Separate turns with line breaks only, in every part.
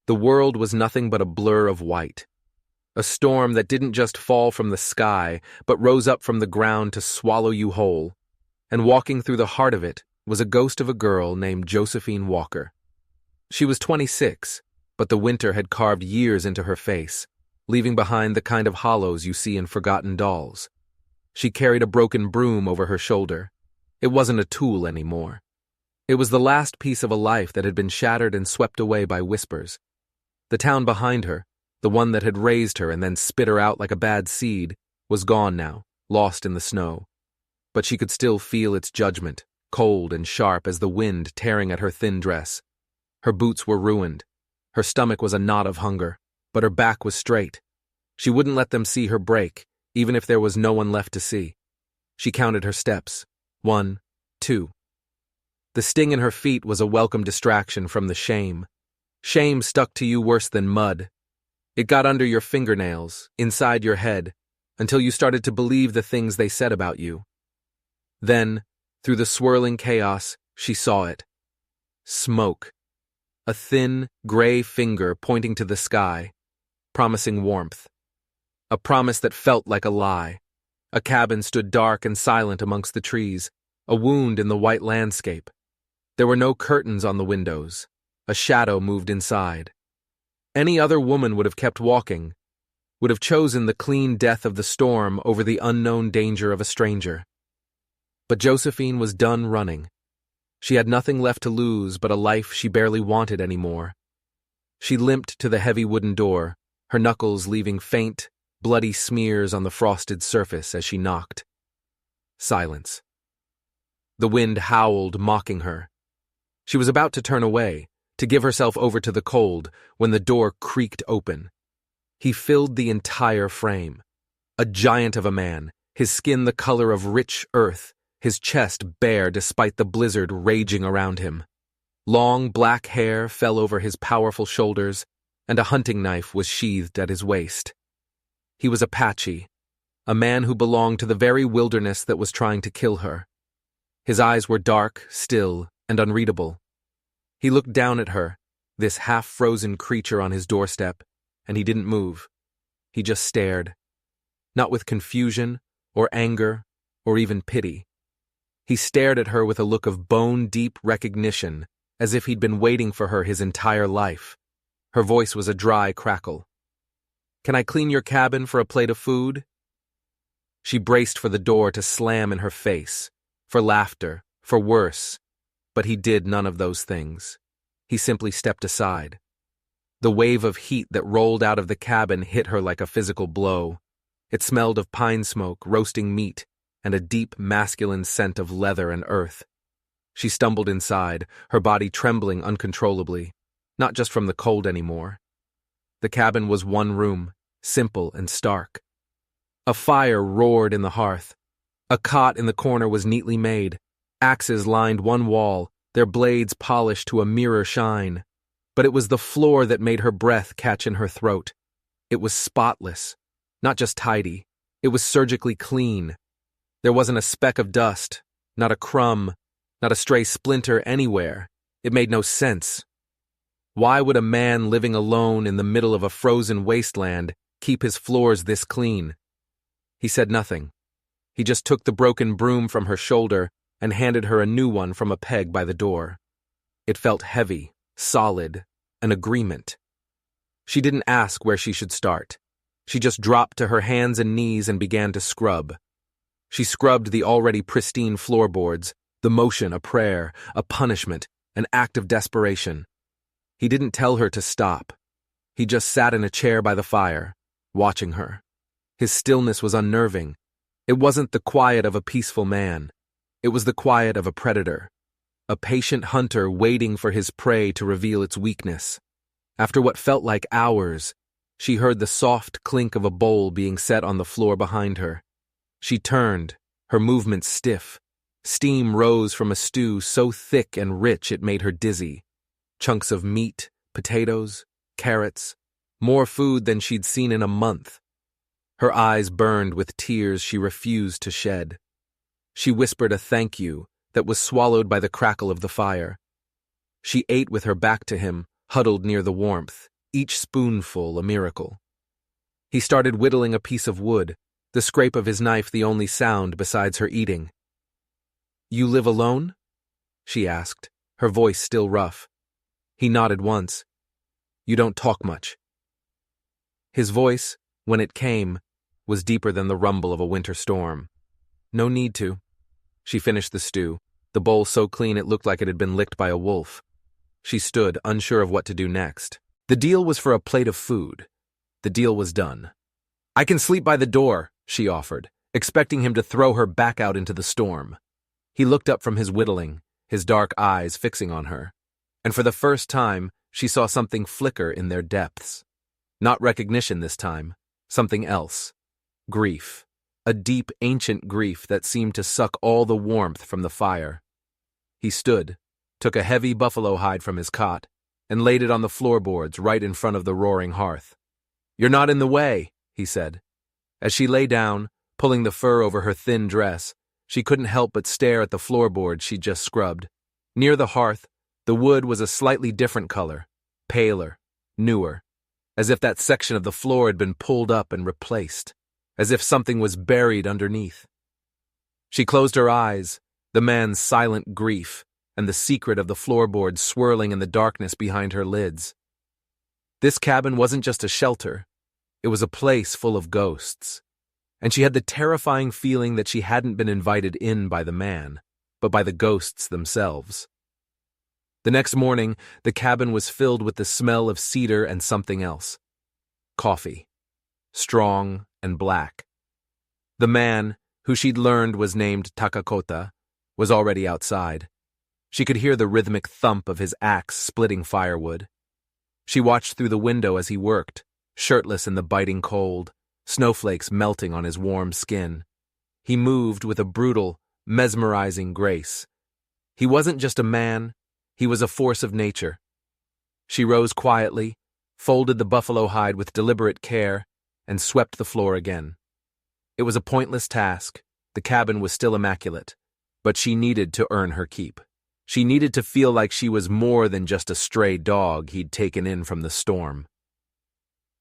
The world was nothing but a blur of white. A storm that didn't just fall from the sky, but rose up from the ground to swallow you whole. And walking through the heart of it was a ghost of a girl named Josephine Walker. She was 26, but the winter had carved years into her face, leaving behind the kind of hollows you see in forgotten dolls. She carried a broken broom over her shoulder. It wasn't a tool anymore. It was the last piece of a life that had been shattered and swept away by whispers. The town behind her, the one that had raised her and then spit her out like a bad seed, was gone now, lost in the snow. But she could still feel its judgment, cold and sharp as the wind tearing at her thin dress. Her boots were ruined. Her stomach was a knot of hunger, but her back was straight. She wouldn't let them see her break, even if there was no one left to see. She counted her steps. 1, 2. The sting in her feet was a welcome distraction from the shame. Shame stuck to you worse than mud. It got under your fingernails, inside your head, until you started to believe the things they said about you. Then, through the swirling chaos, she saw it. Smoke. A thin, gray finger pointing to the sky, promising warmth. A promise that felt like a lie. A cabin stood dark and silent amongst the trees, a wound in the white landscape. There were no curtains on the windows. A shadow moved inside. Any other woman would have kept walking, would have chosen the clean death of the storm over the unknown danger of a stranger. But Josephine was done running. She had nothing left to lose but a life she barely wanted anymore. She limped to the heavy wooden door, her knuckles leaving faint, bloody smears on the frosted surface as she knocked. Silence. The wind howled, mocking her. She was about to turn away, to give herself over to the cold, when the door creaked open. He filled the entire frame. A giant of a man, his skin the color of rich earth, his chest bare despite the blizzard raging around him. Long black hair fell over his powerful shoulders, and a hunting knife was sheathed at his waist. He was Apache, a man who belonged to the very wilderness that was trying to kill her. His eyes were dark, still, and unreadable. He looked down at her, this half-frozen creature on his doorstep, and he didn't move. He just stared. Not with confusion, or anger, or even pity. He stared at her with a look of bone-deep recognition, as if he'd been waiting for her his entire life. Her voice was a dry crackle. "Can I clean your cabin for a plate of food?" She braced for the door to slam in her face, for laughter, for worse, but he did none of those things. He simply stepped aside. The wave of heat that rolled out of the cabin hit her like a physical blow. It smelled of pine smoke, roasting meat, and a deep, masculine scent of leather and earth. She stumbled inside, her body trembling uncontrollably, not just from the cold anymore. The cabin was one room, simple and stark. A fire roared in the hearth. A cot in the corner was neatly made. Axes lined one wall, their blades polished to a mirror shine. But it was the floor that made her breath catch in her throat. It was spotless, not just tidy. It was surgically clean. There wasn't a speck of dust, not a crumb, not a stray splinter anywhere. It made no sense. Why would a man living alone in the middle of a frozen wasteland keep his floors this clean? He said nothing. He just took the broken broom from her shoulder and handed her a new one from a peg by the door. It felt heavy, solid, an agreement. She didn't ask where she should start. She just dropped to her hands and knees and began to scrub. She scrubbed the already pristine floorboards, the motion a prayer, a punishment, an act of desperation. He didn't tell her to stop. He just sat in a chair by the fire, watching her. His stillness was unnerving. It wasn't the quiet of a peaceful man. It was the quiet of a predator, a patient hunter waiting for his prey to reveal its weakness. After what felt like hours, she heard the soft clink of a bowl being set on the floor behind her. She turned, her movements stiff. Steam rose from a stew so thick and rich it made her dizzy. Chunks of meat, potatoes, carrots, more food than she'd seen in a month. Her eyes burned with tears she refused to shed. She whispered a thank you that was swallowed by the crackle of the fire. She ate with her back to him, huddled near the warmth, each spoonful a miracle. He started whittling a piece of wood, the scrape of his knife the only sound besides her eating. "You live alone?" she asked, her voice still rough. He nodded once. "You don't talk much." His voice, when it came, was deeper than the rumble of a winter storm. "No need to." She finished the stew, the bowl so clean it looked like it had been licked by a wolf. She stood, unsure of what to do next. The deal was for a plate of food. The deal was done. "I can sleep by the door," she offered, expecting him to throw her back out into the storm. He looked up from his whittling, his dark eyes fixing on her, and for the first time she saw something flicker in their depths. Not recognition this time, something else. Grief. A deep, ancient grief that seemed to suck all the warmth from the fire. He stood, took a heavy buffalo hide from his cot, and laid it on the floorboards right in front of the roaring hearth. "You're not in the way," he said. As she lay down, pulling the fur over her thin dress, she couldn't help but stare at the floorboards she'd just scrubbed. Near the hearth, the wood was a slightly different color, paler, newer, as if that section of the floor had been pulled up and replaced, as if something was buried underneath. She closed her eyes, the man's silent grief, and the secret of the floorboards swirling in the darkness behind her lids. This cabin wasn't just a shelter, it was a place full of ghosts, and she had the terrifying feeling that she hadn't been invited in by the man, but by the ghosts themselves. The next morning, the cabin was filled with the smell of cedar and something else. Coffee. Strong and black. The man, who she'd learned was named Takakota, was already outside. She could hear the rhythmic thump of his axe splitting firewood. She watched through the window as he worked, shirtless in the biting cold, snowflakes melting on his warm skin. He moved with a brutal, mesmerizing grace. He wasn't just a man, he was a force of nature. She rose quietly, folded the buffalo hide with deliberate care, and swept the floor again. It was a pointless task, the cabin was still immaculate, but she needed to earn her keep. She needed to feel like she was more than just a stray dog he'd taken in from the storm.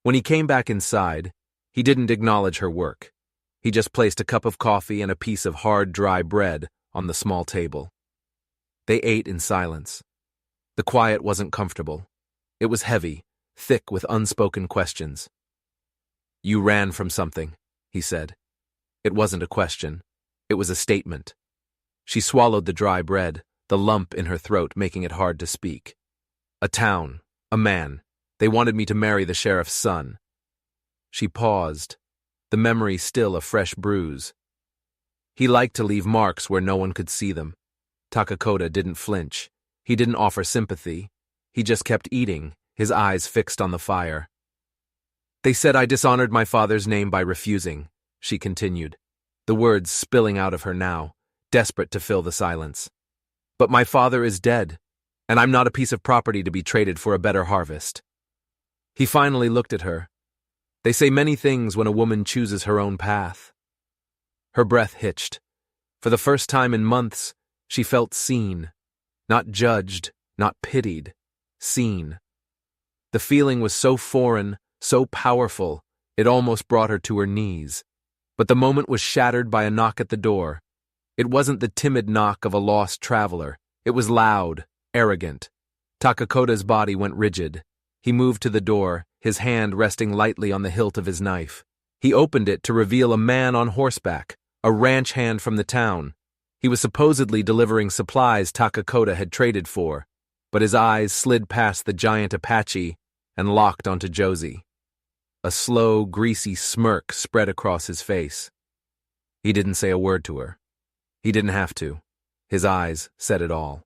When he came back inside, he didn't acknowledge her work. He just placed a cup of coffee and a piece of hard, dry bread on the small table. They ate in silence. The quiet wasn't comfortable. It was heavy, thick with unspoken questions. "You ran from something," he said. It wasn't a question. It was a statement. She swallowed the dry bread, the lump in her throat making it hard to speak. "A town, a man. They wanted me to marry the sheriff's son." She paused, the memory still a fresh bruise. He liked to leave marks where no one could see them. Takakota didn't flinch. He didn't offer sympathy. He just kept eating, his eyes fixed on the fire. "They said I dishonored my father's name by refusing," she continued, the words spilling out of her now, desperate to fill the silence. "But my father is dead, and I'm not a piece of property to be traded for a better harvest." He finally looked at her. They say many things when a woman chooses her own path. Her breath hitched. For the first time in months, she felt seen. Not judged, not pitied. Seen. The feeling was so foreign, so powerful, it almost brought her to her knees. But the moment was shattered by a knock at the door. It wasn't the timid knock of a lost traveler. It was loud, arrogant. Takakota's body went rigid. He moved to the door, his hand resting lightly on the hilt of his knife. He opened it to reveal a man on horseback, a ranch hand from the town. He was supposedly delivering supplies Takakota had traded for, but his eyes slid past the Giant Apache and locked onto Josie. A slow, greasy smirk spread across his face. He didn't say a word to her. He didn't have to. His eyes said it all.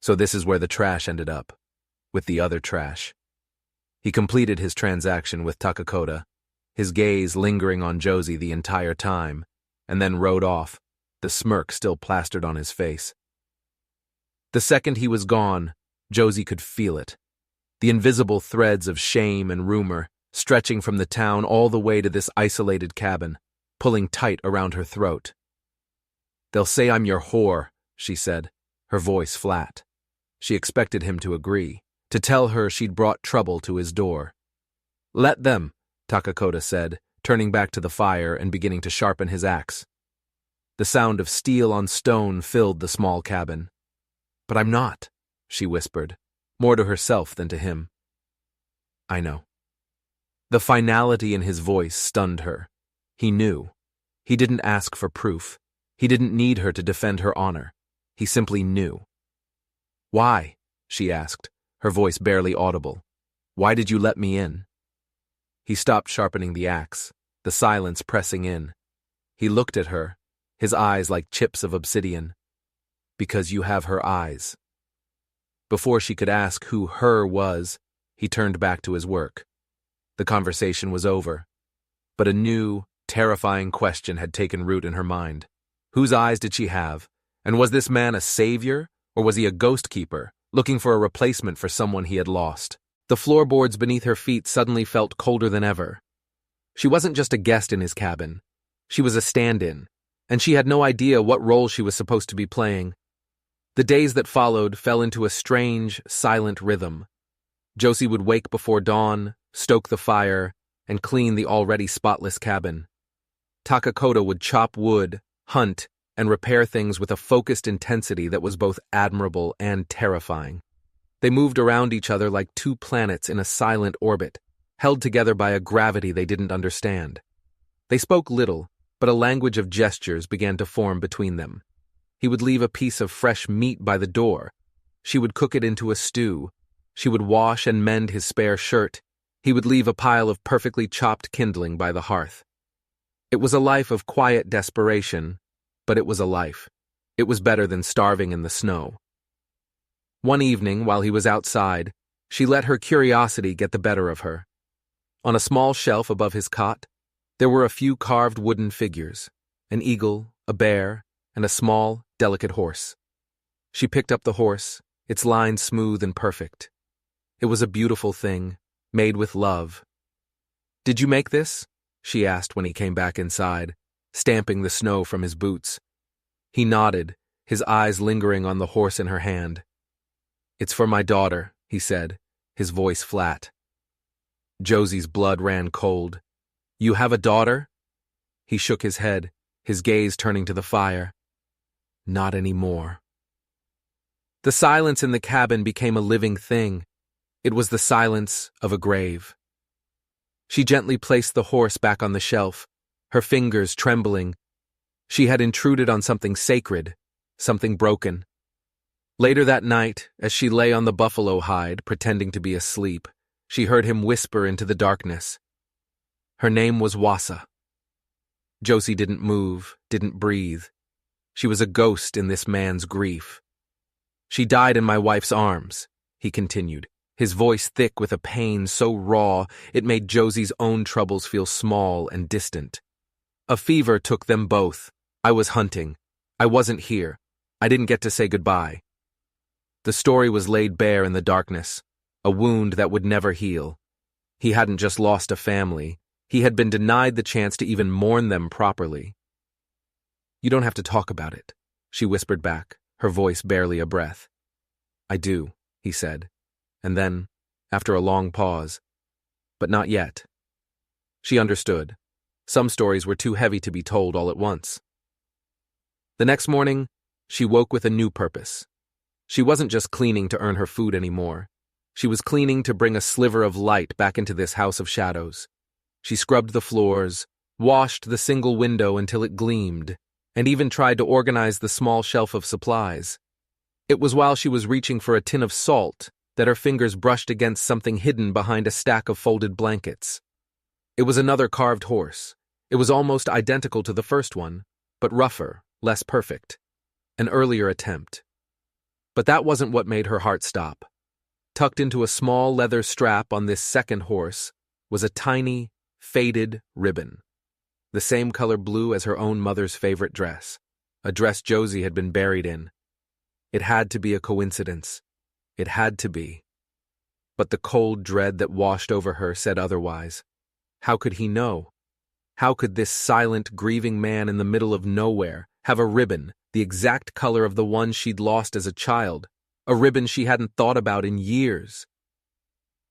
So this is where the trash ended up, with the other trash. He completed his transaction with Takakota, his gaze lingering on Josie the entire time, and then rode off, the smirk still plastered on his face. The second he was gone, Josie could feel it. The invisible threads of shame and rumor, stretching from the town all the way to this isolated cabin, pulling tight around her throat. "They'll say I'm your whore," she said, her voice flat. She expected him to agree, to tell her she'd brought trouble to his door. "Let them," Takakota said, turning back to the fire and beginning to sharpen his axe. The sound of steel on stone filled the small cabin. "But I'm not," she whispered, more to herself than to him. "I know." The finality in his voice stunned her. He knew. He didn't ask for proof. He didn't need her to defend her honor. He simply knew. "Why?" she asked, her voice barely audible. "Why did you let me in?" He stopped sharpening the axe, the silence pressing in. He looked at her, his eyes like chips of obsidian. "Because you have her eyes." Before she could ask who her was, he turned back to his work. The conversation was over, but a new, terrifying question had taken root in her mind. Whose eyes did she have? And was this man a savior, or was he a ghost keeper, looking for a replacement for someone he had lost? The floorboards beneath her feet suddenly felt colder than ever. She wasn't just a guest in his cabin. She was a stand-in, and she had no idea what role she was supposed to be playing. The days that followed fell into a strange, silent rhythm. Josie would wake before dawn, stoke the fire, and clean the already spotless cabin. Takakota would chop wood, hunt, and repair things with a focused intensity that was both admirable and terrifying. They moved around each other like two planets in a silent orbit, held together by a gravity they didn't understand. They spoke little, but a language of gestures began to form between them. He would leave a piece of fresh meat by the door. She would cook it into a stew. She would wash and mend his spare shirt. He would leave a pile of perfectly chopped kindling by the hearth. It was a life of quiet desperation, but it was a life. It was better than starving in the snow. One evening, while he was outside, she let her curiosity get the better of her. On a small shelf above his cot, there were a few carved wooden figures, an eagle, a bear, and a small, delicate horse. She picked up the horse, its lines smooth and perfect. It was a beautiful thing, made with love. "Did you make this?" she asked when he came back inside, stamping the snow from his boots. He nodded, his eyes lingering on the horse in her hand. "It's for my daughter," he said, his voice flat. Josie's blood ran cold. "You have a daughter?" He shook his head, his gaze turning to the fire. "Not anymore." The silence in the cabin became a living thing. It was the silence of a grave. She gently placed the horse back on the shelf, her fingers trembling. She had intruded on something sacred, something broken. Later that night, as she lay on the buffalo hide, pretending to be asleep, she heard him whisper into the darkness. Her name was Wassa. Josie didn't move, didn't breathe. She was a ghost in this man's grief. "She died in my wife's arms," he continued, his voice thick with a pain so raw it made Josie's own troubles feel small and distant. "A fever took them both. I was hunting. I wasn't here. I didn't get to say goodbye." The story was laid bare in the darkness, a wound that would never heal. He hadn't just lost a family. He had been denied the chance to even mourn them properly. "You don't have to talk about it," she whispered back, her voice barely a breath. "I do," he said, and then, after a long pause, "But not yet." She understood. Some stories were too heavy to be told all at once. The next morning, she woke with a new purpose. She wasn't just cleaning to earn her food anymore. She was cleaning to bring a sliver of light back into this house of shadows. She scrubbed the floors, washed the single window until it gleamed, and even tried to organize the small shelf of supplies. It was while she was reaching for a tin of salt that her fingers brushed against something hidden behind a stack of folded blankets. It was another carved horse. It was almost identical to the first one, but rougher, less perfect. An earlier attempt. But that wasn't what made her heart stop. Tucked into a small leather strap on this second horse was a tiny, faded ribbon. The same color blue as her own mother's favorite dress, a dress Josie had been buried in. It had to be a coincidence. It had to be. But the cold dread that washed over her said otherwise. How could he know? How could this silent, grieving man in the middle of nowhere have a ribbon, the exact color of the one she'd lost as a child, a ribbon she hadn't thought about in years?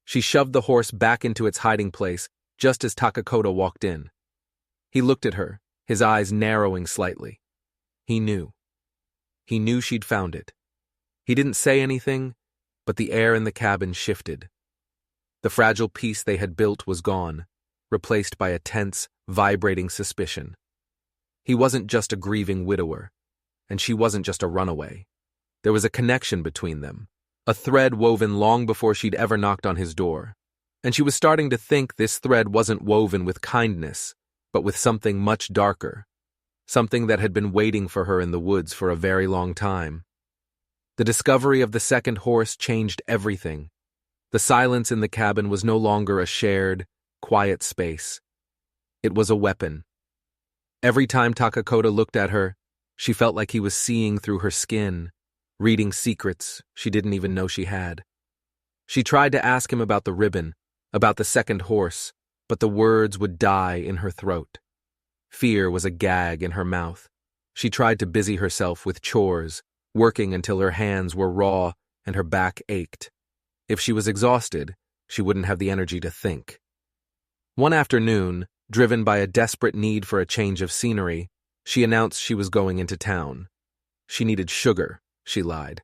She shoved the horse back into its hiding place just as Takakota walked in. He looked at her, his eyes narrowing slightly. He knew. He knew she'd found it. He didn't say anything, but the air in the cabin shifted. The fragile peace they had built was gone, replaced by a tense, vibrating suspicion. He wasn't just a grieving widower, and she wasn't just a runaway. There was a connection between them, a thread woven long before she'd ever knocked on his door. And she was starting to think this thread wasn't woven with kindness, but with something much darker, something that had been waiting for her in the woods for a very long time. The discovery of the second horse changed everything. The silence in the cabin was no longer a shared, quiet space. It was a weapon. Every time Takakota looked at her, she felt like he was seeing through her skin, reading secrets she didn't even know she had. She tried to ask him about the ribbon, about the second horse, but the words would die in her throat. Fear was a gag in her mouth. She tried to busy herself with chores, working until her hands were raw and her back ached. If she was exhausted, she wouldn't have the energy to think. One afternoon, driven by a desperate need for a change of scenery, she announced she was going into town. She needed sugar, she lied.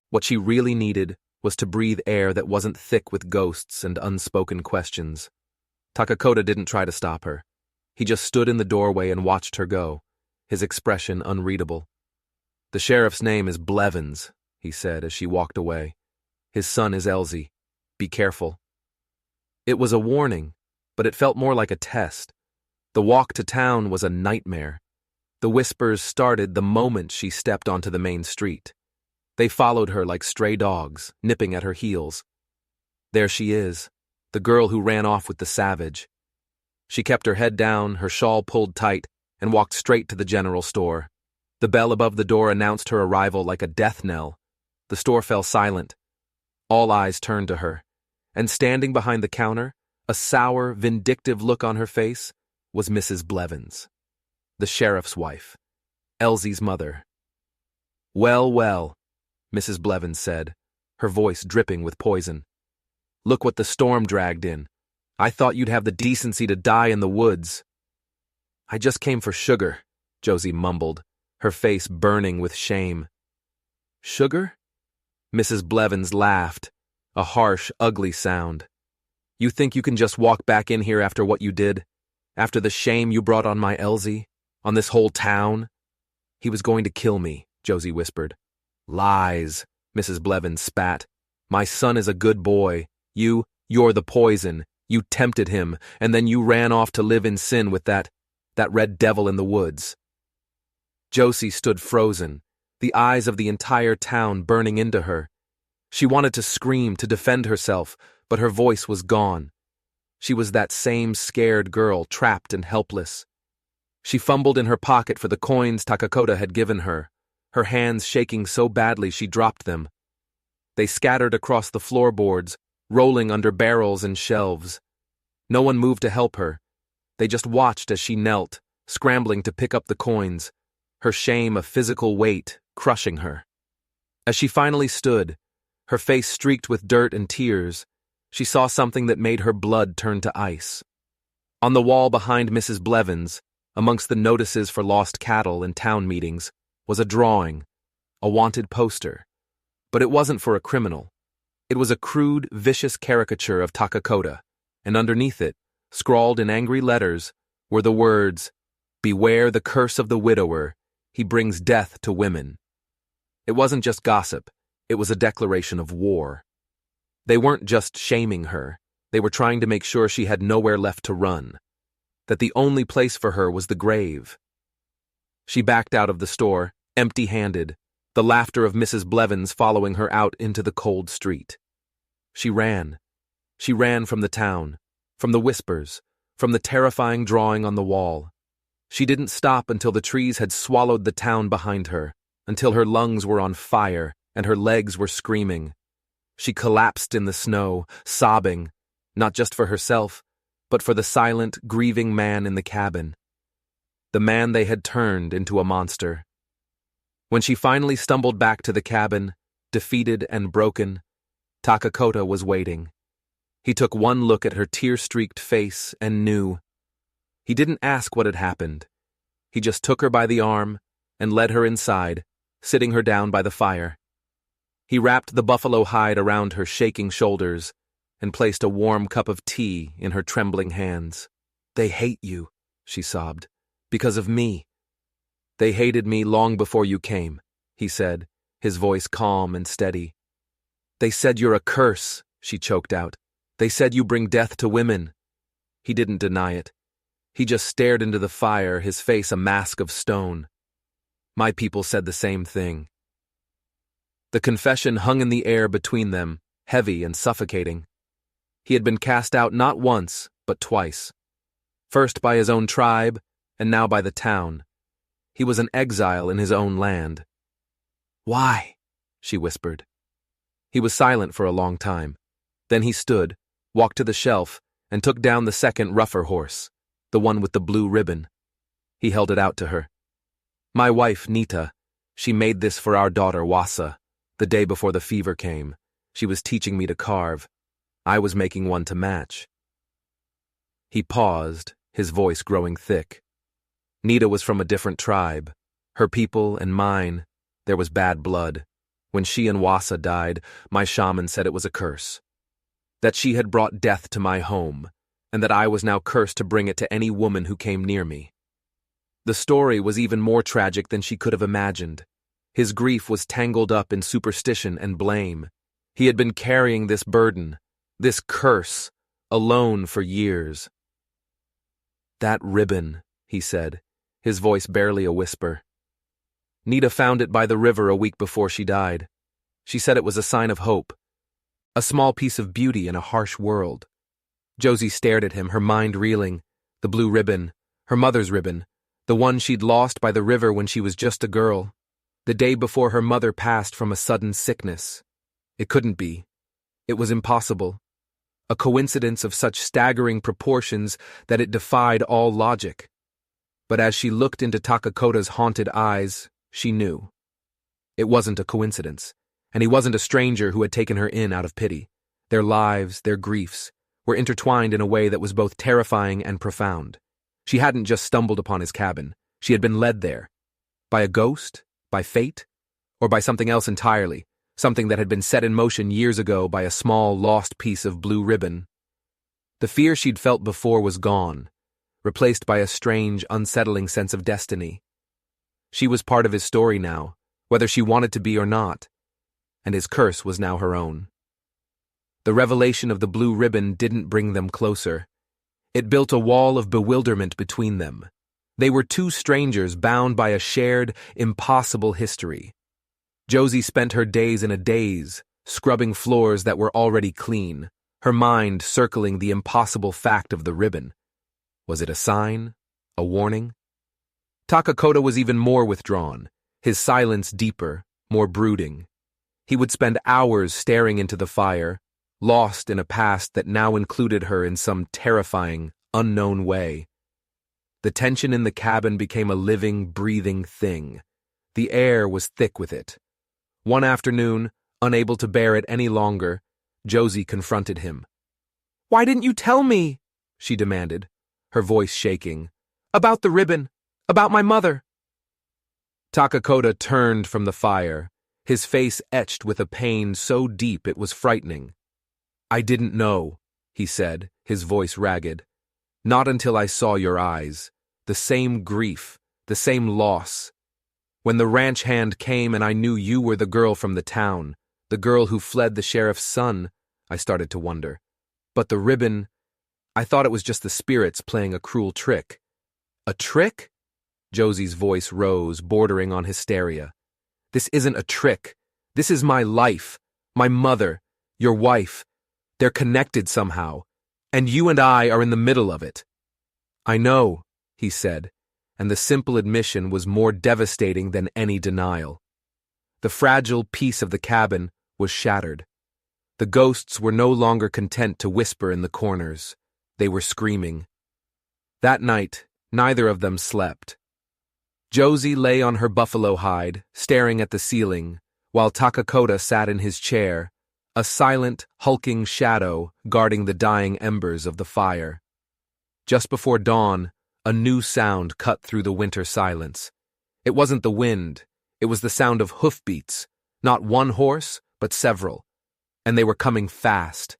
What she really needed was to breathe air that wasn't thick with ghosts and unspoken questions. Takakota didn't try to stop her. He just stood in the doorway and watched her go, his expression unreadable. "The sheriff's name is Blevins," he said as she walked away. "His son is Elsie. Be careful." It was a warning, but it felt more like a test. The walk to town was a nightmare. The whispers started the moment she stepped onto the main street. They followed her like stray dogs, nipping at her heels. There she is, the girl who ran off with the savage. She kept her head down, her shawl pulled tight, and walked straight to the general store. The bell above the door announced her arrival like a death knell. The store fell silent. All eyes turned to her, and standing behind the counter, a sour, vindictive look on her face, was Mrs. Blevins, the sheriff's wife, Elsie's mother. "Well, well," Mrs. Blevins said, her voice dripping with poison. "Look what the storm dragged in. I thought you'd have the decency to die in the woods." "I just came for sugar," Josie mumbled, her face burning with shame. "Sugar?" Mrs. Blevins laughed, a harsh, ugly sound. "You think you can just walk back in here after what you did? After the shame you brought on my Elsie? On this whole town?" "He was going to kill me," Josie whispered. "Lies," Mrs. Blevins spat. "My son is a good boy. You're the poison. You tempted him, and then you ran off to live in sin with that red devil in the woods." Josie stood frozen, the eyes of the entire town burning into her. She wanted to scream, to defend herself, but her voice was gone. She was that same scared girl, trapped and helpless. She fumbled in her pocket for the coins Takakota had given her, her hands shaking so badly she dropped them. They scattered across the floorboards, rolling under barrels and shelves. No one moved to help her. They just watched as she knelt, scrambling to pick up the coins, her shame a physical weight crushing her. As she finally stood, her face streaked with dirt and tears, she saw something that made her blood turn to ice. On the wall behind Mrs. Blevins, amongst the notices for lost cattle and town meetings, was a drawing, a wanted poster. But it wasn't for a criminal. It was a crude, vicious caricature of Takakota, and underneath it, scrawled in angry letters, were the words, "Beware the curse of the widower, he brings death to women." It wasn't just gossip, it was a declaration of war. They weren't just shaming her, they were trying to make sure she had nowhere left to run, that the only place for her was the grave. She backed out of the store, empty-handed, the laughter of Mrs. Blevins following her out into the cold street. She ran. She ran from the town, from the whispers, from the terrifying drawing on the wall. She didn't stop until the trees had swallowed the town behind her, until her lungs were on fire and her legs were screaming. She collapsed in the snow, sobbing, not just for herself, but for the silent, grieving man in the cabin. The man they had turned into a monster. When she finally stumbled back to the cabin, defeated and broken, Takakota was waiting. He took one look at her tear-streaked face and knew. He didn't ask what had happened. He just took her by the arm and led her inside, sitting her down by the fire. He wrapped the buffalo hide around her shaking shoulders and placed a warm cup of tea in her trembling hands. "They hate you," she sobbed, "because of me." "They hated me long before you came," he said, his voice calm and steady. "They said you're a curse," she choked out. "They said you bring death to women." He didn't deny it. He just stared into the fire, his face a mask of stone. "My people said the same thing." The confession hung in the air between them, heavy and suffocating. He had been cast out not once, but twice. First by his own tribe, and now by the town. He was an exile in his own land. "Why?" she whispered. He was silent for a long time. Then he stood, walked to the shelf, and took down the second rougher horse, the one with the blue ribbon. He held it out to her. "My wife, Nita, she made this for our daughter, Wassa, the day before the fever came. She was teaching me to carve. I was making one to match." He paused, his voice growing thick. Nita was from a different tribe. Her people and mine, there was bad blood. When she and Wassa died, my shaman said it was a curse. That she had brought death to my home, and that I was now cursed to bring it to any woman who came near me. The story was even more tragic than she could have imagined. His grief was tangled up in superstition and blame. He had been carrying this burden, this curse, alone for years. "That ribbon," he said, his voice barely a whisper. "Nita found it by the river a week before she died. She said it was a sign of hope, a small piece of beauty in a harsh world." Josie stared at him, her mind reeling. The blue ribbon, her mother's ribbon, the one she'd lost by the river when she was just a girl, the day before her mother passed from a sudden sickness. It couldn't be. It was impossible. A coincidence of such staggering proportions that it defied all logic. But as she looked into Takakota's haunted eyes, she knew. It wasn't a coincidence, and he wasn't a stranger who had taken her in out of pity. Their lives, their griefs, were intertwined in a way that was both terrifying and profound. She hadn't just stumbled upon his cabin. She had been led there. By a ghost? By fate? Or by something else entirely? Something that had been set in motion years ago by a small, lost piece of blue ribbon? The fear she'd felt before was gone, replaced by a strange, unsettling sense of destiny. She was part of his story now, whether she wanted to be or not, and his curse was now her own. The revelation of the blue ribbon didn't bring them closer. It built a wall of bewilderment between them. They were two strangers bound by a shared, impossible history. Josie spent her days in a daze, scrubbing floors that were already clean, her mind circling the impossible fact of the ribbon. Was it a sign? A warning? Takakota was even more withdrawn, his silence deeper, more brooding. He would spend hours staring into the fire, lost in a past that now included her in some terrifying, unknown way. The tension in the cabin became a living, breathing thing. The air was thick with it. One afternoon, unable to bear it any longer, Josie confronted him. "Why didn't you tell me?" she demanded, her voice shaking. "About the ribbon, about my mother." Takakota turned from the fire, his face etched with a pain so deep it was frightening. "I didn't know," he said, his voice ragged. "Not until I saw your eyes. The same grief, the same loss. When the ranch hand came and I knew you were the girl from the town, the girl who fled the sheriff's son, I started to wonder. But the ribbon, I thought it was just the spirits playing a cruel trick." "A trick?" Josie's voice rose, bordering on hysteria. "This isn't a trick. This is my life, my mother, your wife. They're connected somehow, and you and I are in the middle of it." "I know," he said, and the simple admission was more devastating than any denial. The fragile peace of the cabin was shattered. The ghosts were no longer content to whisper in the corners. They were screaming. That night, neither of them slept. Josie lay on her buffalo hide, staring at the ceiling, while Takakota sat in his chair, a silent, hulking shadow guarding the dying embers of the fire. Just before dawn, a new sound cut through the winter silence. It wasn't the wind, it was the sound of hoofbeats, not one horse, but several. And they were coming fast.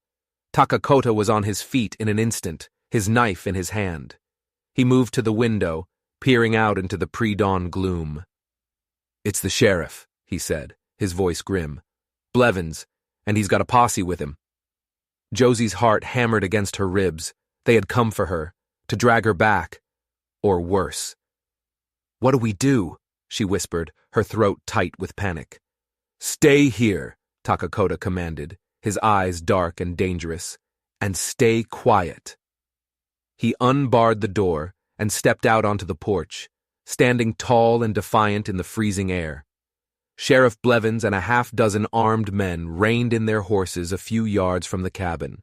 Takakota was on his feet in an instant, his knife in his hand. He moved to the window, peering out into the pre-dawn gloom. "It's the sheriff," he said, his voice grim. "Blevins, and he's got a posse with him." Josie's heart hammered against her ribs. They had come for her, to drag her back, or worse. "What do we do?" she whispered, her throat tight with panic. "Stay here," Takakota commanded, his eyes dark and dangerous, "and stay quiet." He unbarred the door and stepped out onto the porch, standing tall and defiant in the freezing air. Sheriff Blevins and a half-dozen armed men reined in their horses a few yards from the cabin.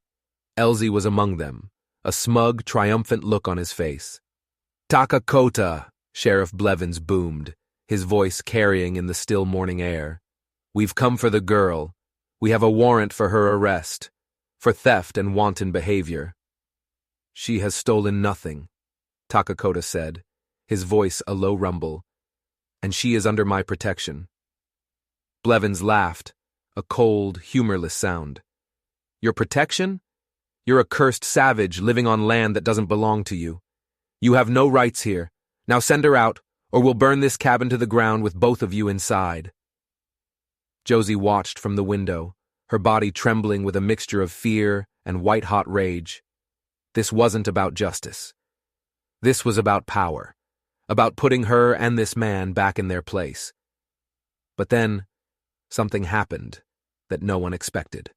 Elsie was among them, a smug, triumphant look on his face. "Takakota," Sheriff Blevins boomed, his voice carrying in the still morning air. "We've come for the girl. We have a warrant for her arrest, for theft and wanton behavior." "She has stolen nothing," Takakota said, his voice a low rumble, "and she is under my protection." Blevins laughed, a cold, humorless sound. "Your protection? You're a cursed savage living on land that doesn't belong to you. You have no rights here. Now send her out, or we'll burn this cabin to the ground with both of you inside." Josie watched from the window, her body trembling with a mixture of fear and white-hot rage. This wasn't about justice. This was about power, about putting her and this man back in their place. But then, something happened that no one expected.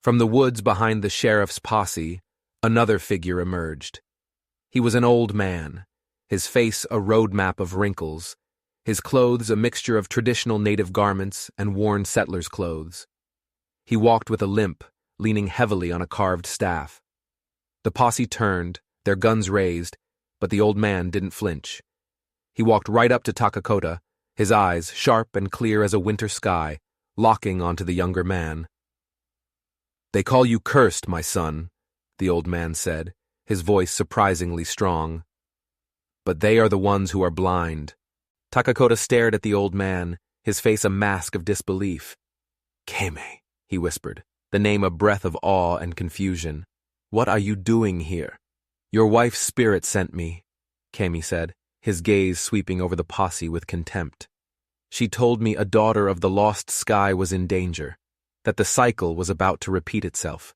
From the woods behind the sheriff's posse, another figure emerged. He was an old man, his face a roadmap of wrinkles, his clothes a mixture of traditional native garments and worn settler's clothes. He walked with a limp, leaning heavily on a carved staff. The posse turned, their guns raised, but the old man didn't flinch. He walked right up to Takakota, his eyes sharp and clear as a winter sky, locking onto the younger man. "They call you cursed, my son," the old man said, his voice surprisingly strong. "But they are the ones who are blind." Takakota stared at the old man, his face a mask of disbelief. "Kame," he whispered, the name a breath of awe and confusion. "What are you doing here?" "Your wife's spirit sent me," Kame said, his gaze sweeping over the posse with contempt. "She told me a daughter of the lost sky was in danger, that the cycle was about to repeat itself."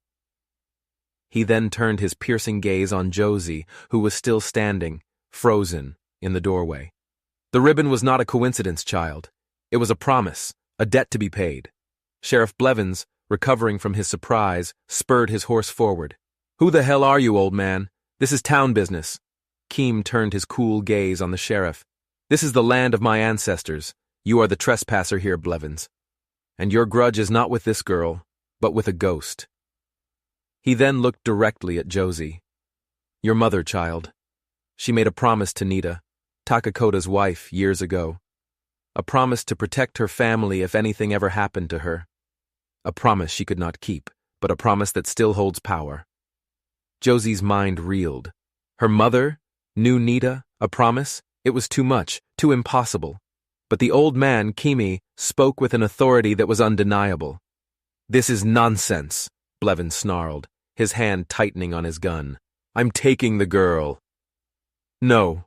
He then turned his piercing gaze on Josie, who was still standing, frozen, in the doorway. "The ribbon was not a coincidence, child. It was a promise, a debt to be paid." Sheriff Blevins, recovering from his surprise, spurred his horse forward. "Who the hell are you, old man? This is town business." Keem turned his cool gaze on the sheriff. "This is the land of my ancestors. You are the trespasser here, Blevins. And your grudge is not with this girl, but with a ghost." He then looked directly at Josie. "Your mother, child. She made a promise to Nita, Takakota's wife, years ago. A promise to protect her family if anything ever happened to her. A promise she could not keep, but a promise that still holds power." Josie's mind reeled. Her mother knew Nita, a promise? It was too much, too impossible. But the old man, Kimi, spoke with an authority that was undeniable. "This is nonsense," Blevins snarled, his hand tightening on his gun. "I'm taking the girl." "No,"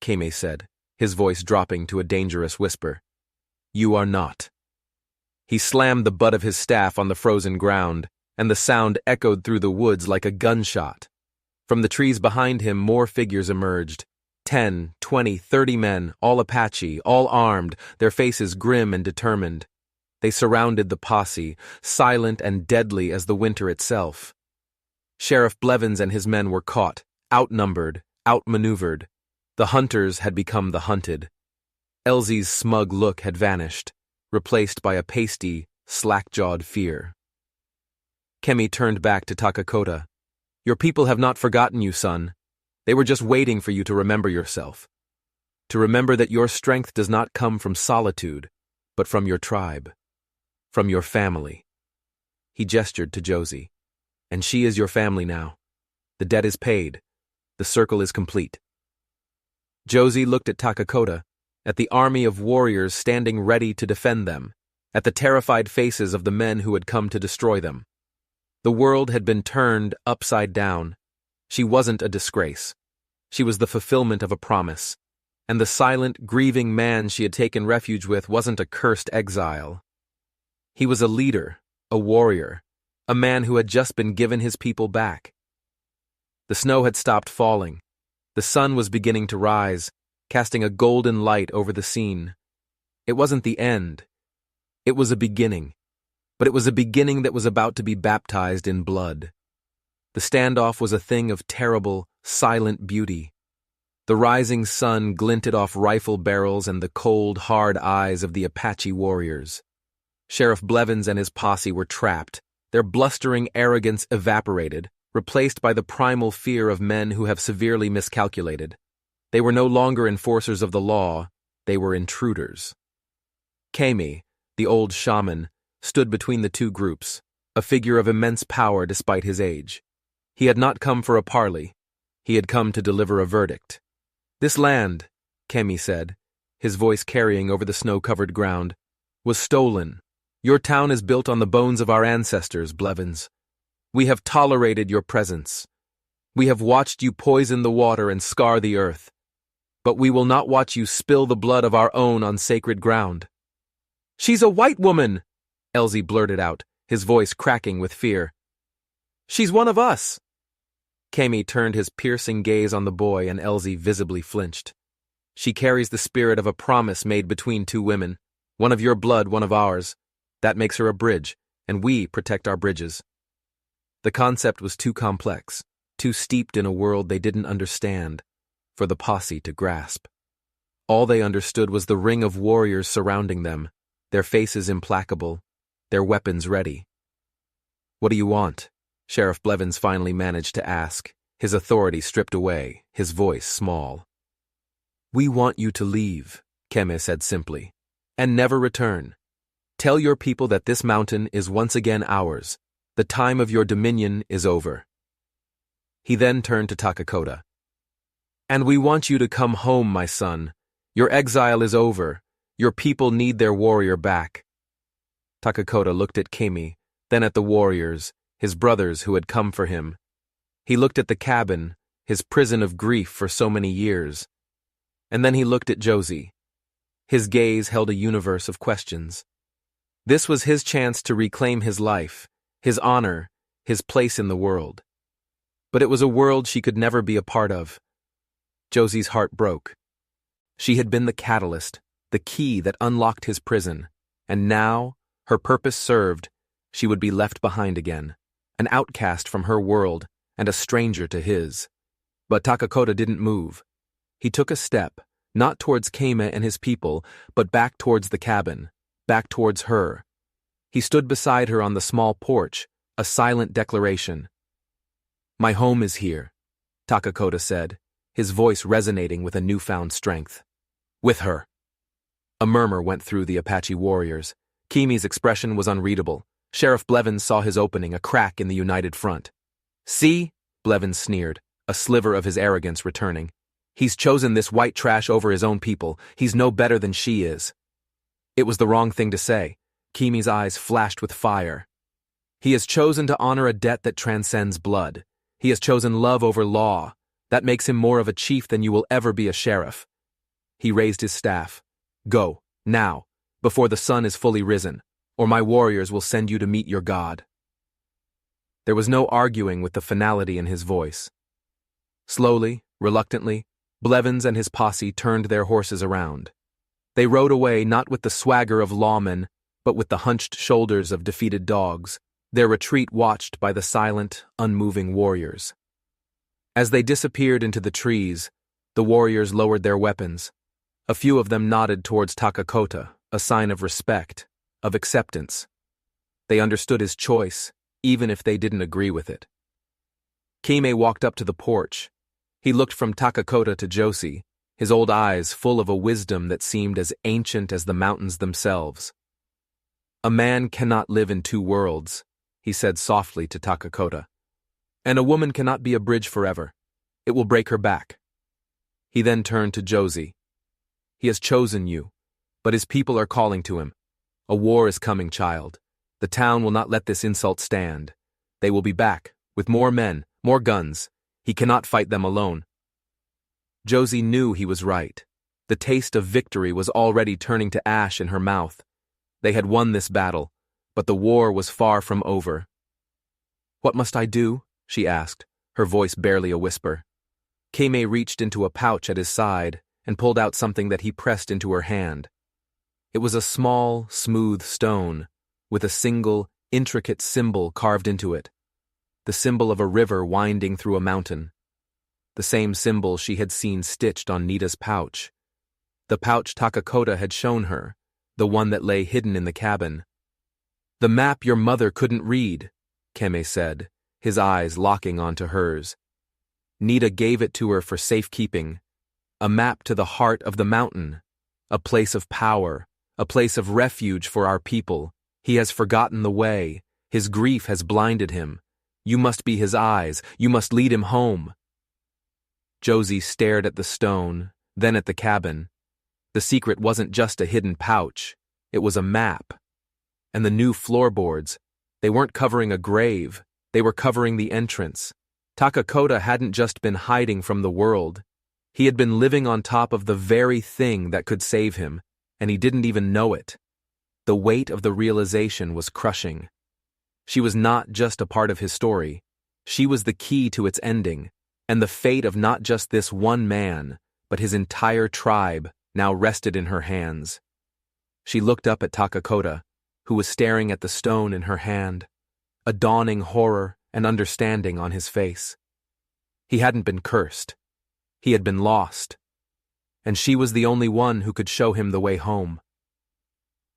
Kimi said, his voice dropping to a dangerous whisper. "You are not." He slammed the butt of his staff on the frozen ground, and the sound echoed through the woods like a gunshot. From the trees behind him, more figures emerged. 10, 20, 30 men, all Apache, all armed, their faces grim and determined. They surrounded the posse, silent and deadly as the winter itself. Sheriff Blevins and his men were caught, outnumbered, outmaneuvered. The hunters had become the hunted. Elsie's smug look had vanished, replaced by a pasty, slack-jawed fear. Kemi turned back to Takakota. "Your people have not forgotten you, son. They were just waiting for you to remember yourself. To remember that your strength does not come from solitude, but from your tribe, from your family." He gestured to Josie. And she is your family now. The debt is paid. The circle is complete. Josie looked at Takakota, at the army of warriors standing ready to defend them, at the terrified faces of the men who had come to destroy them. The world had been turned upside down. She wasn't a disgrace. She was the fulfillment of a promise. And the silent, grieving man she had taken refuge with wasn't a cursed exile. He was a leader, a warrior, a man who had just been given his people back. The snow had stopped falling. The sun was beginning to rise, casting a golden light over the scene. It wasn't the end. It was a beginning. But it was a beginning that was about to be baptized in blood. The standoff was a thing of terrible, silent beauty. The rising sun glinted off rifle barrels and the cold, hard eyes of the Apache warriors. Sheriff Blevins and his posse were trapped, their blustering arrogance evaporated, replaced by the primal fear of men who have severely miscalculated. They were no longer enforcers of the law, they were intruders. Kami, the old shaman, stood between the two groups, a figure of immense power despite his age. He had not come for a parley. He had come to deliver a verdict. This land, Kami said, his voice carrying over the snow-covered ground, was stolen. Your town is built on the bones of our ancestors, Blevins. We have tolerated your presence. We have watched you poison the water and scar the earth. But we will not watch you spill the blood of our own on sacred ground. She's a white woman, Elsie blurted out, his voice cracking with fear. She's one of us. Kami turned his piercing gaze on the boy and Elsie visibly flinched. She carries the spirit of a promise made between two women, one of your blood, one of ours. That makes her a bridge, and we protect our bridges. The concept was too complex, too steeped in a world they didn't understand, for the posse to grasp. All they understood was the ring of warriors surrounding them, their faces implacable, their weapons ready. What do you want? Sheriff Blevins finally managed to ask, his authority stripped away, his voice small. We want you to leave, Kemi said simply, and never return. Tell your people that this mountain is once again ours. The time of your dominion is over. He then turned to Takakota. And we want you to come home, my son. Your exile is over. Your people need their warrior back. Takakota looked at Kemi, then at the warriors, his brothers who had come for him. He looked at the cabin, his prison of grief for so many years. And then he looked at Josie. His gaze held a universe of questions. This was his chance to reclaim his life, his honor, his place in the world. But it was a world she could never be a part of. Josie's heart broke. She had been the catalyst, the key that unlocked his prison, and now, her purpose served, she would be left behind again, an outcast from her world and a stranger to his. But Takakota didn't move. He took a step, not towards Kame and his people, but back towards the cabin, back towards her. He stood beside her on the small porch, a silent declaration. My home is here, Takakota said, his voice resonating with a newfound strength. With her. A murmur went through the Apache warriors. Kimi's expression was unreadable. Sheriff Blevins saw his opening, a crack in the united front. See? Blevins sneered, a sliver of his arrogance returning. He's chosen this white trash over his own people. He's no better than she is. It was the wrong thing to say. Kimi's eyes flashed with fire. He has chosen to honor a debt that transcends blood. He has chosen love over law. That makes him more of a chief than you will ever be a sheriff. He raised his staff. Go, now, before the sun is fully risen, or my warriors will send you to meet your God. There was no arguing with the finality in his voice. Slowly, reluctantly, Blevins and his posse turned their horses around. They rode away not with the swagger of lawmen, but with the hunched shoulders of defeated dogs, their retreat watched by the silent, unmoving warriors. As they disappeared into the trees, the warriors lowered their weapons. A few of them nodded towards Takakota, a sign of respect, of acceptance. They understood his choice, even if they didn't agree with it. Kime walked up to the porch. He looked from Takakota to Josie, his old eyes full of a wisdom that seemed as ancient as the mountains themselves. A man cannot live in two worlds, he said softly to Takakota. And a woman cannot be a bridge forever. It will break her back. He then turned to Josie. He has chosen you, but his people are calling to him. A war is coming, child. The town will not let this insult stand. They will be back, with more men, more guns. He cannot fight them alone. Josie knew he was right. The taste of victory was already turning to ash in her mouth. They had won this battle, but the war was far from over. What must I do? She asked, her voice barely a whisper. Kame reached into a pouch at his side and pulled out something that he pressed into her hand. It was a small, smooth stone, with a single, intricate symbol carved into it. The symbol of a river winding through a mountain. The same symbol she had seen stitched on Nita's pouch. The pouch Takakota had shown her, the one that lay hidden in the cabin. The map your mother couldn't read, Keme said, his eyes locking onto hers. Nita gave it to her for safekeeping. A map to the heart of the mountain. A place of power. A place of refuge for our people. He has forgotten the way. His grief has blinded him. You must be his eyes. You must lead him home. Josie stared at the stone, then at the cabin. The secret wasn't just a hidden pouch. It was a map. And the new floorboards, they weren't covering a grave. They were covering the entrance. Takakota hadn't just been hiding from the world. He had been living on top of the very thing that could save him, and he didn't even know it. The weight of the realization was crushing. She was not just a part of his story. She was the key to its ending, and the fate of not just this one man, but his entire tribe now rested in her hands. She looked up at Takakota, who was staring at the stone in her hand, a dawning horror and understanding on his face. He hadn't been cursed. He had been lost. And she was the only one who could show him the way home.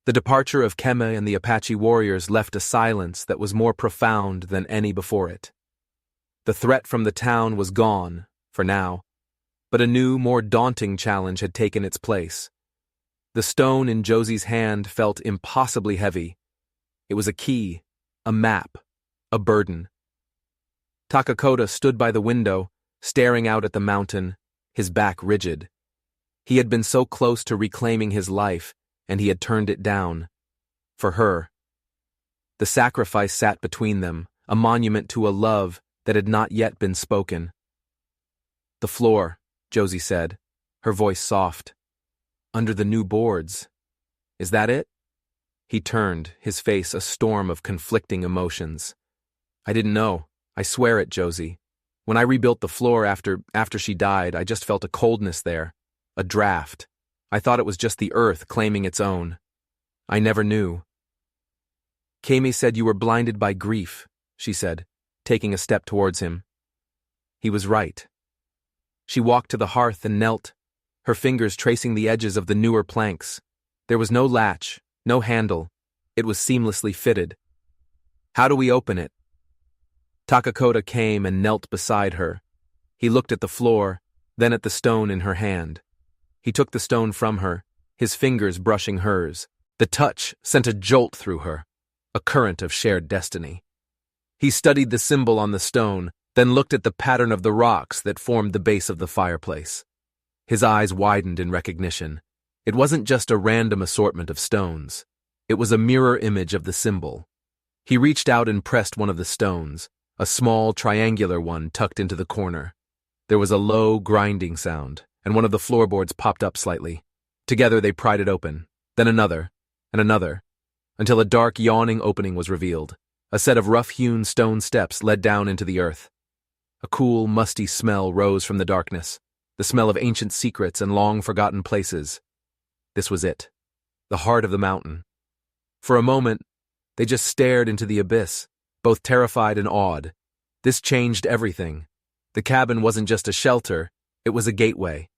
The departure of Keme and the Apache warriors left a silence that was more profound than any before it. The threat from the town was gone, for now, but a new, more daunting challenge had taken its place. The stone in Josie's hand felt impossibly heavy. It was a key, a map, a burden. Takakota stood by the window, staring out at the mountain, his back rigid. He had been so close to reclaiming his life, and he had turned it down. For her. The sacrifice sat between them, a monument to a love that had not yet been spoken. The floor, Josie said, her voice soft. Under the new boards. Is that it? He turned, his face a storm of conflicting emotions. I didn't know. I swear it, Josie. When I rebuilt the floor after she died, I just felt a coldness there. A draft. I thought it was just the earth claiming its own. I never knew. Kame said you were blinded by grief, she said, taking a step towards him. He was right. She walked to the hearth and knelt, her fingers tracing the edges of the newer planks. There was no latch, no handle. It was seamlessly fitted. How do we open it? Takakota came and knelt beside her. He looked at the floor, then at the stone in her hand. He took the stone from her, his fingers brushing hers. The touch sent a jolt through her, a current of shared destiny. He studied the symbol on the stone, then looked at the pattern of the rocks that formed the base of the fireplace. His eyes widened in recognition. It wasn't just a random assortment of stones. It was a mirror image of the symbol. He reached out and pressed one of the stones, a small triangular one tucked into the corner. There was a low, grinding sound, and one of the floorboards popped up slightly. Together they pried it open, then another, and another, until a dark, yawning opening was revealed. A set of rough-hewn stone steps led down into the earth. A cool, musty smell rose from the darkness, the smell of ancient secrets and long-forgotten places. This was it, the heart of the mountain. For a moment, they just stared into the abyss, both terrified and awed. This changed everything. The cabin wasn't just a shelter, it was a gateway.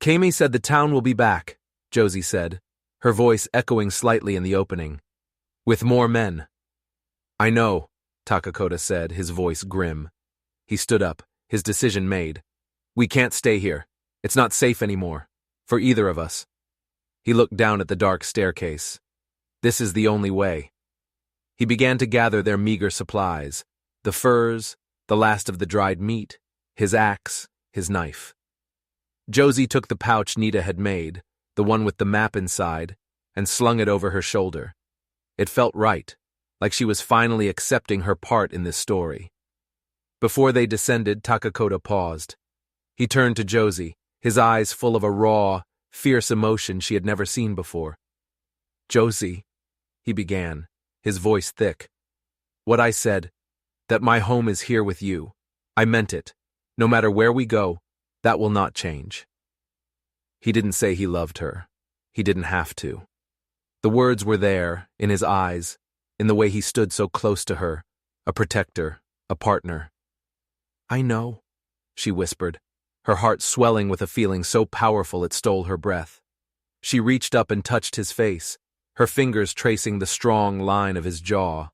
Kame said the town will be back, Josie said, her voice echoing slightly in the opening. With more men. I know, Takakota said, his voice grim. He stood up, his decision made. We can't stay here. It's not safe anymore. For either of us. He looked down at the dark staircase. This is the only way. He began to gather their meager supplies: the furs, the last of the dried meat, his axe, his knife. Josie took the pouch Nita had made, the one with the map inside, and slung it over her shoulder. It felt right, like she was finally accepting her part in this story. Before they descended, Takakota paused. He turned to Josie, his eyes full of a raw, fierce emotion she had never seen before. "Josie," he began, his voice thick. "What I said, that my home is here with you, I meant it. No matter where we go, that will not change." He didn't say he loved her. He didn't have to. The words were there, in his eyes, in the way he stood so close to her, a protector, a partner. "I know," she whispered, her heart swelling with a feeling so powerful it stole her breath. She reached up and touched his face, her fingers tracing the strong line of his jaw.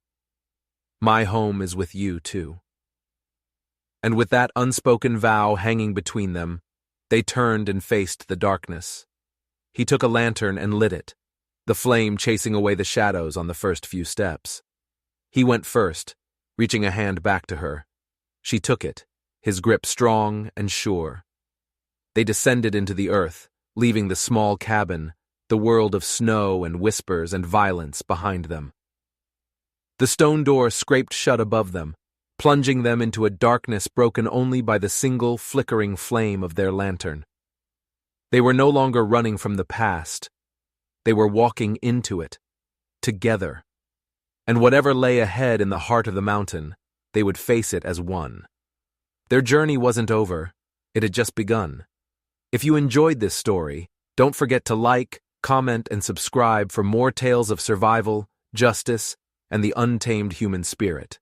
"My home is with you, too." And with that unspoken vow hanging between them, they turned and faced the darkness. He took a lantern and lit it, the flame chasing away the shadows on the first few steps. He went first, reaching a hand back to her. She took it, his grip strong and sure. They descended into the earth, leaving the small cabin, the world of snow and whispers and violence behind them. The stone door scraped shut above them, plunging them into a darkness broken only by the single flickering flame of their lantern. They were no longer running from the past. They were walking into it, together. And whatever lay ahead in the heart of the mountain, they would face it as one. Their journey wasn't over, it had just begun. If you enjoyed this story, don't forget to like, comment, and subscribe for more tales of survival, justice, and the untamed human spirit.